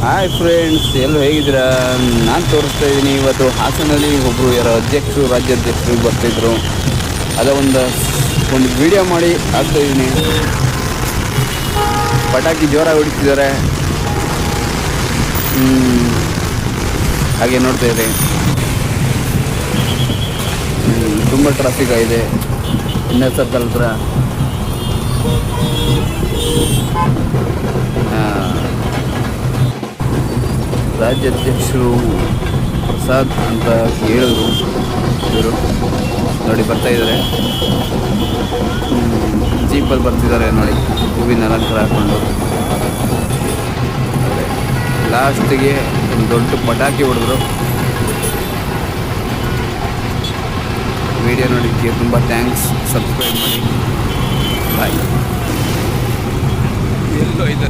Hi friends, ಎಲ್ಲರೂ ಹೇಗಿದ್ದೀರಾ? ನಾನು ತೋರಿಸ್ತಾ ಇದ್ದೀನಿ. ಇವತ್ತು ಹಾಸನಲ್ಲಿ ಒಬ್ಬರು ಯಾರೋ ರಾಜ್ಯಾಧ್ಯಕ್ಷರು ಬರ್ತಿದ್ರು. ಅದ ಒಂದು ವಿಡಿಯೋ ಮಾಡಿ ಹಾಕ್ತಾಯಿದ್ದೀನಿ. ಪಟಾಕಿ ಜೋರಾಗಿ ಹೊಡಿತಿದ್ದಾರೆ. ಹಾಗೆ ನೋಡ್ತಾ ಇರಿ. ತುಂಬ ಟ್ರಾಫಿಕ್ ಆಗಿದೆ ಇನ್ನರ್ ಸರ್ಕಲ್ ಹತ್ರ. ರಾಜ್ಯಾಧ್ಯಕ್ಷರು ಪ್ರಸಾದ್ ಅಂತ ಹೇಳಿದ್ರು. ಇವರು ನೋಡಿ ಬರ್ತಾ ಇದ್ದಾರೆ, ಜೀಪಲ್ಲಿ ಬರ್ತಿದ್ದಾರೆ ನೋಡಿ, ಹೂವಿನ ಅಲಂಕಾರ ಹಾಕ್ಕೊಂಡು. ಲಾಸ್ಟಿಗೆ ಒಂದು ದೊಡ್ಡ ಪಟಾಕಿ ಹೊಡೆದ್ರು. ವಿಡಿಯೋ ನೋಡಿದ್ದಕ್ಕೆ ತುಂಬ ಥ್ಯಾಂಕ್ಸ್. ಸಬ್ಸ್ಕ್ರೈಬ್ ಮಾಡಿ. ಬಾಯ್. ಎಲ್ಲೋ ಇದೆ